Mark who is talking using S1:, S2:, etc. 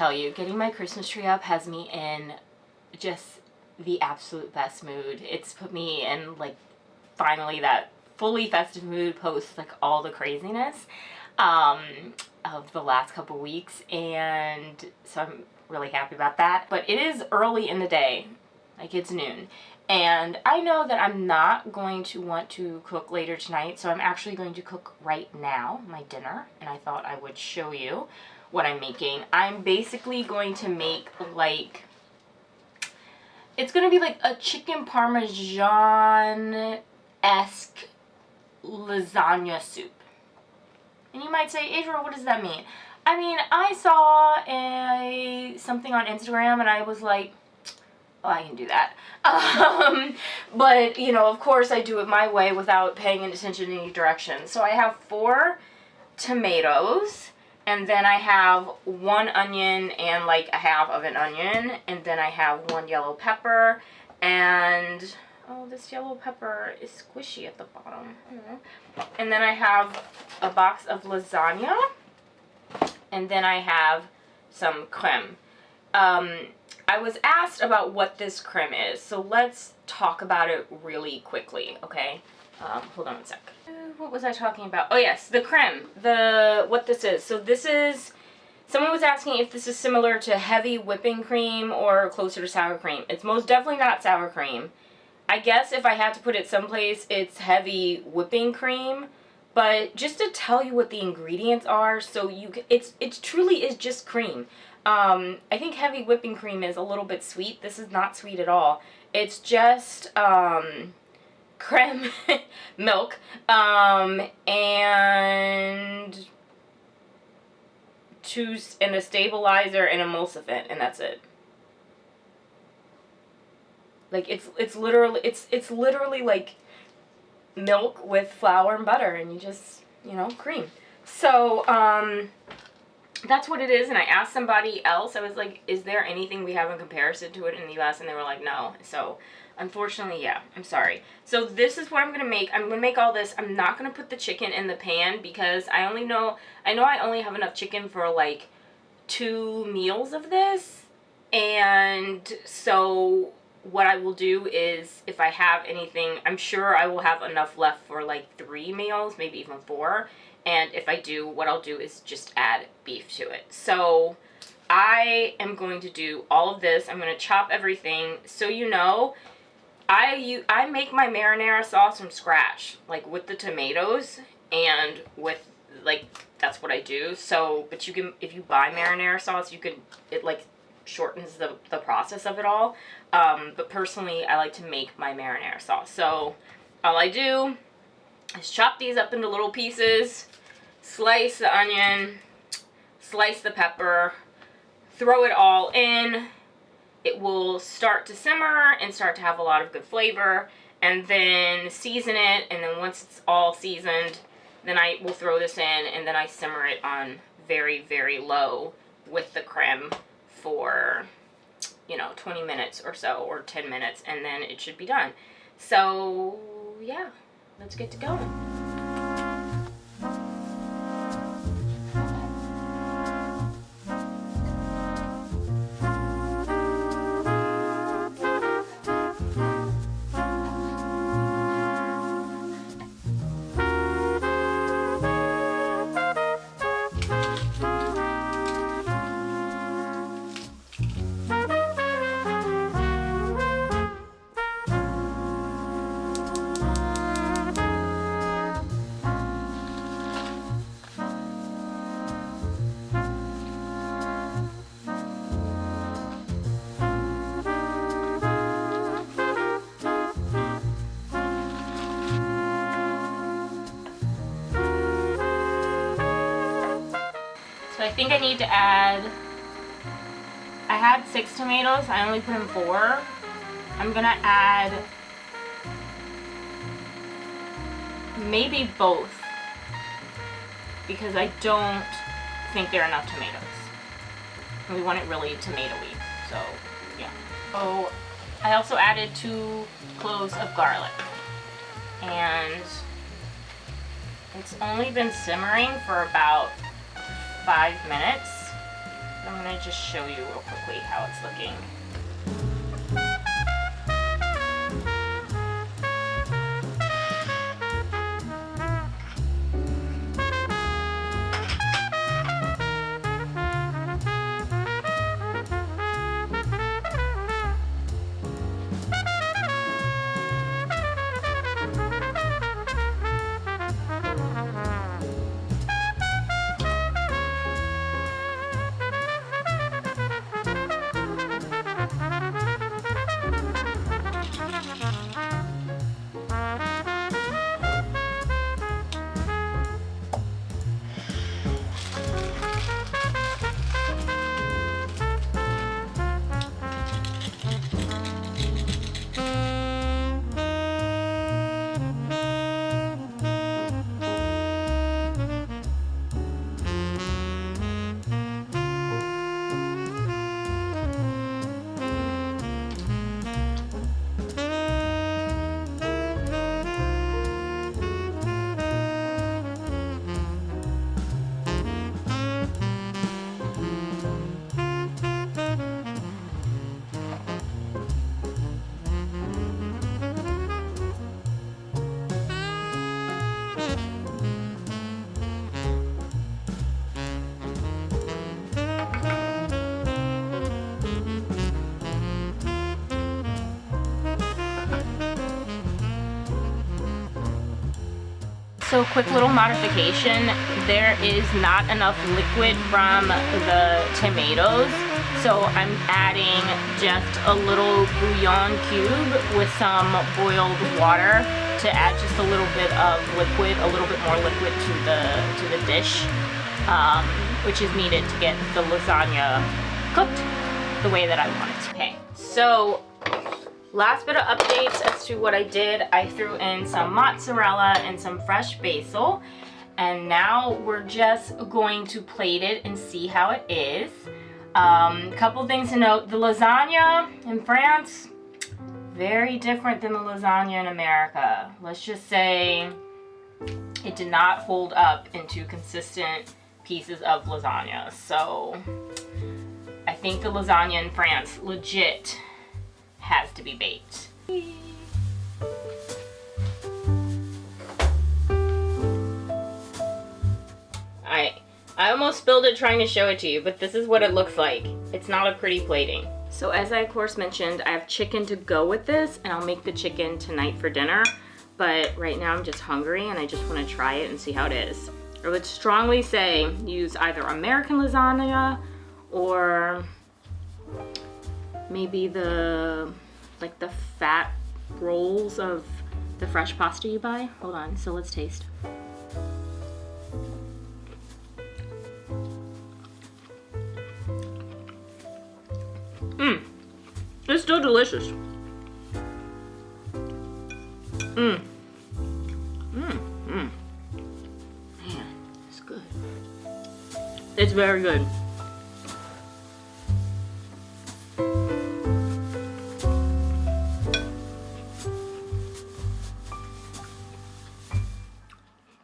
S1: tell you, getting my Christmas tree up has me in just the absolute best mood. It's put me in, like, finally that fully festive mood post, like, all the craziness of the last couple weeks, and so I'm really happy about that. But it is early in the day, like it's noon, and I know that I'm not going to want to cook later tonight, so I'm actually going to cook right now, my dinner, and I thought I would show you what I'm making. I'm basically going to make, like, it's going to be like a chicken parmesan-esque lasagna soup. And you might say, Adriel, what does that mean? I mean, I saw something on Instagram and I was like, oh, I can do that. But, you know, of course I do it my way without paying attention to any direction. So I have 4 tomatoes, and then I have 1 onion and like a half of an onion, and then I have 1 yellow pepper, and oh, this yellow pepper is squishy at the bottom. And then I have a box of lasagna, and then I have some creme. I was asked about what this creme is, so let's talk about it really quickly, okay? Hold on one sec. What was I talking about? Oh yes, the creme, what this is. So this is, someone was asking if this is similar to heavy whipping cream or closer to sour cream. It's most definitely not sour cream. I guess if I had to put it someplace, it's heavy whipping cream. But just to tell you what the ingredients are, so it truly is just cream. I think heavy whipping cream is a little bit sweet. This is not sweet at all. It's just creme, milk, and a stabilizer and emulsifiant, and that's it. Like it's literally like milk with flour and butter, and you just, you know, cream. So that's what it is. And I asked somebody else, I was like, is there anything we have in comparison to it in the US? And they were like, no. So unfortunately, yeah, I'm sorry. So this is what I'm gonna make. I'm gonna make all this. I'm not gonna put the chicken in the pan because I know I only have enough chicken for like 2 meals of this. And so what I will do is, if I have anything, I'm sure I will have enough left for like 3 meals, maybe even 4. And if I do, what I'll do is just add beef to it. So I am going to do all of this. I'm going to chop everything. So you know, I make my marinara sauce from scratch, like with the tomatoes and with, like, that's what I do. So, but you can, if you buy marinara sauce, you can, it like shortens the process of it all. But personally, I like to make my marinara sauce. So all I do is chop these up into little pieces, slice the onion, slice the pepper, throw it all in. It will start to simmer and start to have a lot of good flavor, and then season it, and then once it's all seasoned, then I will throw this in, and then I simmer it on very, very low with the creme for, you know, 20 minutes or so, or 10 minutes, and then it should be done. So yeah, let's get to going. So I think I need to add, I had 6 tomatoes, I only put in 4. I'm gonna add maybe both, because I don't think there are enough tomatoes. We want it really tomatoey, so yeah. Oh, I also added 2 cloves of garlic, and it's only been simmering for about 5 minutes. I'm gonna just show you real quickly how it's looking. So quick little modification, there is not enough liquid from the tomatoes, so I'm adding just a little bouillon cube with some boiled water to add just a little bit of liquid, a little bit more liquid to the dish, which is needed to get the lasagna cooked the way that I want it to. Okay, so last bit of updates as to what I did. I threw in some mozzarella and some fresh basil, and now we're just going to plate it and see how it is. Couple things to note: the lasagna in France, very different than the lasagna in America. Let's just say it did not hold up into consistent pieces of lasagna. So I think the lasagna in France legit has to be baked. I almost spilled it trying to show it to you, but this is what it looks like. It's not a pretty plating. So as I of course mentioned, I have chicken to go with this, and I'll make the chicken tonight for dinner. But right now I'm just hungry and I just want to try it and see how it is. I would strongly say use either American lasagna or maybe the fat rolls of the fresh pasta you buy. Hold on, so let's taste. It's still delicious. Man, it's good. It's very good.